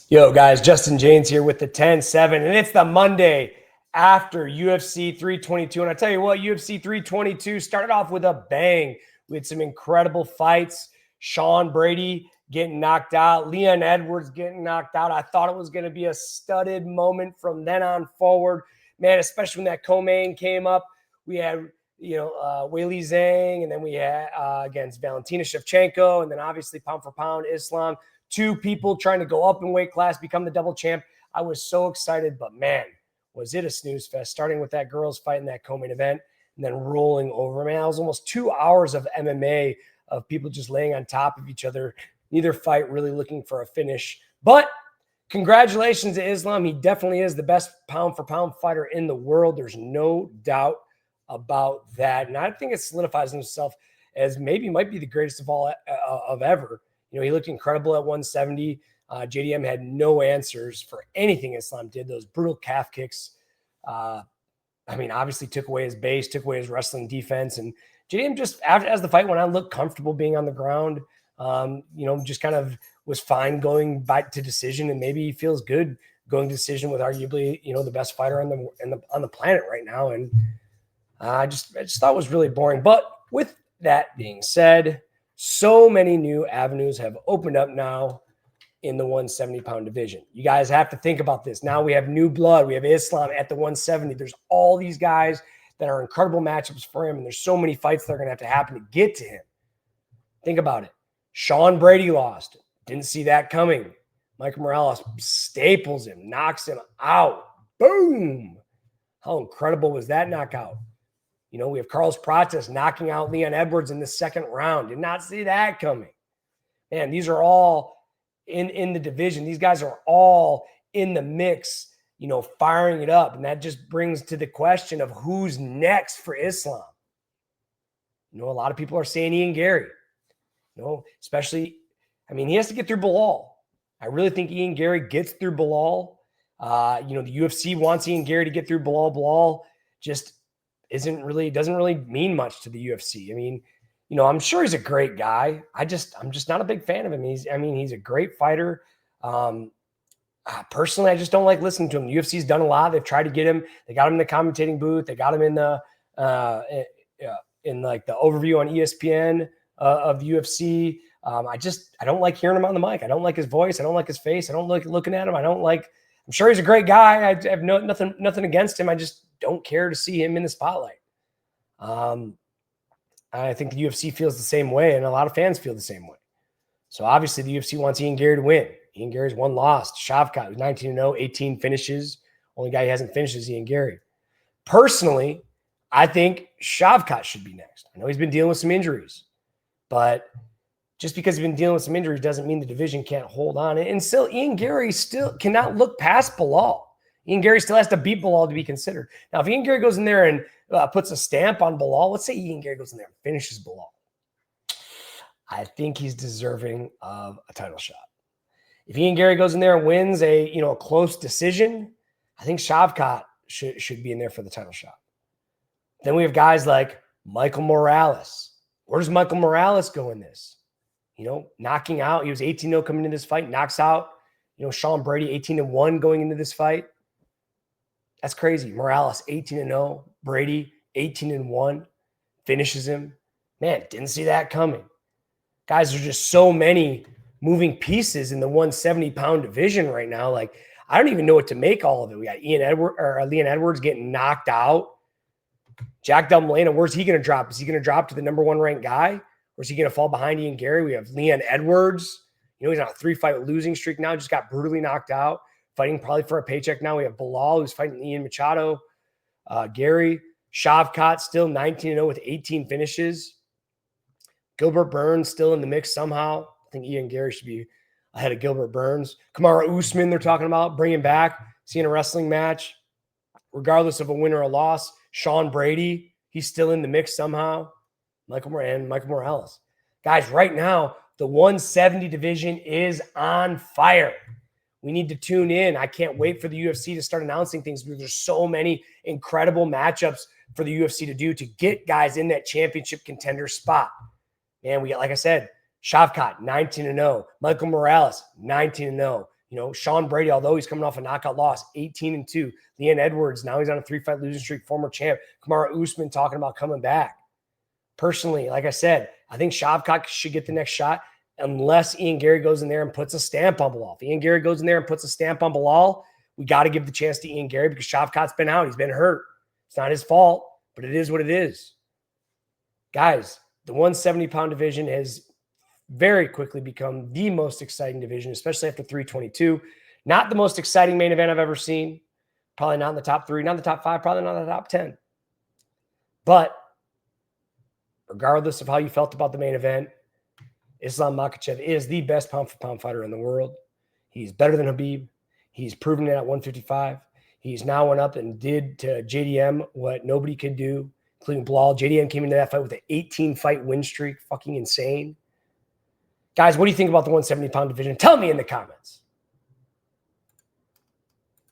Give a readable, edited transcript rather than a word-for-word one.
Yo, guys, Justin James here with the 10-7, and it's the Monday after UFC 322. And I tell you what, UFC 322 started off with a bang. We had some incredible fights. Sean Brady getting knocked out, Leon Edwards getting knocked out. I thought it was going to be a studded moment from then on forward. Man, especially when that co-main came up. We had, Weili Zhang, and then we had against Valentina Shevchenko, and then obviously pound for pound, Islam. Two people trying to go up in weight class, become the double champ. I was so excited, but man, was it a snooze fest, starting with that girls fight in that co-main event and then rolling over. Man, it was almost 2 hours of MMA of people just laying on top of each other. Neither fight really looking for a finish, but congratulations to Islam. He definitely is the best pound for pound fighter in the world. There's no doubt about that. And I think it solidifies himself as maybe might be the greatest of all of ever. He looked incredible at 170. JDM had no answers for anything Islam did. Those brutal calf kicks. Obviously took away his base, took away his wrestling defense. And JDM just, as the fight went on, looked comfortable being on the ground. Just kind of was fine going back to decision, and maybe he feels good going to decision with arguably, the best fighter on the planet right now. And I just thought it was really boring. But with that being said, so many new avenues have opened up now in the 170-pound division. You guys have to think about this. Now we have new blood. We have Islam at the 170. There's all these guys that are incredible matchups for him, and there's so many fights that are going to have to happen to get to him. Think about it. Sean Brady lost. Didn't see that coming. Michael Morales staples him, knocks him out. Boom. How incredible was that knockout? We have Carlos Prates knocking out Leon Edwards in the second round. Did not see that coming. Man, these are all in the division. These guys are all in the mix, firing it up. And that just brings to the question of who's next for Islam. A lot of people are saying Ian Gary. Especially, he has to get through Bilal. I really think Ian Gary gets through Bilal. The UFC wants Ian Gary to get through Bilal. Bilal just doesn't really mean much to the UFC. I'm sure he's a great guy. I'm just not a big fan of him. He's a great fighter. Personally, I just don't like listening to him. The UFC's done a lot. They've tried to get him. They got him in the commentating booth. They got him in the the overview on ESPN of the UFC. I don't like hearing him on the mic. I don't like his voice. I don't like his face. I don't like looking at him. I'm sure he's a great guy. I have nothing against him. I just don't care to see him in the spotlight. I think the UFC feels the same way, and a lot of fans feel the same way. So obviously the UFC wants Ian Gary to win. Ian Gary's one loss. Shavkat was 19-0, 18 finishes. Only guy he hasn't finished is Ian Gary. Personally, I think Shavkat should be next. I know he's been dealing with some injuries, but just because he's been dealing with some injuries doesn't mean the division can't hold on. And still, Ian Gary still cannot look past Bilal. Ian Gary still has to beat Bilal to be considered. Now, if Ian Gary goes in there and puts a stamp on Bilal, let's say Ian Gary goes in there and finishes Bilal, I think he's deserving of a title shot. If Ian Gary goes in there and wins a close decision, I think Shavkat should be in there for the title shot. Then we have guys like Michael Morales. Where does Michael Morales go in this? Knocking out. He was 18-0 coming into this fight, knocks out, Sean Brady 18-1 going into this fight. That's crazy. Morales 18-0, Brady 18-1, finishes him. Man, didn't see that coming. Guys, there's just so many moving pieces in the 170-pound division right now. I don't even know what to make all of it. We got Leon Edwards getting knocked out. Jack Del Molina, where's he going to drop? Is he going to drop to the number one ranked guy? Or is he going to fall behind Ian Gary? We have Leon Edwards. He's on a 3-fight losing streak now. Just got brutally knocked out. Fighting probably for a paycheck now. We have Bilal, who's fighting Ian Machado. Gary. Shavkat still 19-0 with 18 finishes. Gilbert Burns still in the mix somehow. I think Ian Gary should be ahead of Gilbert Burns. Kamara Usman, they're talking about bringing back, seeing a wrestling match. Regardless of a win or a loss, Sean Brady, he's still in the mix somehow. Michael Morales. Guys, right now, the 170 division is on fire. We need to tune in. I can't wait for the UFC to start announcing things because there's so many incredible matchups for the UFC to do to get guys in that championship contender spot. Man, we got, like I said, Shavkat, 19-0. Michael Morales, 19-0. Sean Brady, although he's coming off a knockout loss, 18-2. Leon Edwards, now he's on a 3-fight losing streak, former champ. Kamaru Usman talking about coming back. Personally, like I said, I think Shavkat should get the next shot unless Ian Gary goes in there and puts a stamp on Bilal. If Ian Gary goes in there and puts a stamp on Bilal, we got to give the chance to Ian Gary because Shavkat's been out. He's been hurt. It's not his fault, but it is what it is. Guys, the 170-pound division has very quickly become the most exciting division, especially after 322. Not the most exciting main event I've ever seen. Probably not in the top 3, not in the top 5, probably not in the top 10. But regardless of how you felt about the main event, Islam Makhachev is the best pound-for-pound fighter in the world. He's better than Khabib. He's proven it at 155. He's now went up and did to JDM what nobody could do, including Bilal. JDM came into that fight with an 18-fight win streak. Fucking insane. Guys, what do you think about the 170-pound division? Tell me in the comments.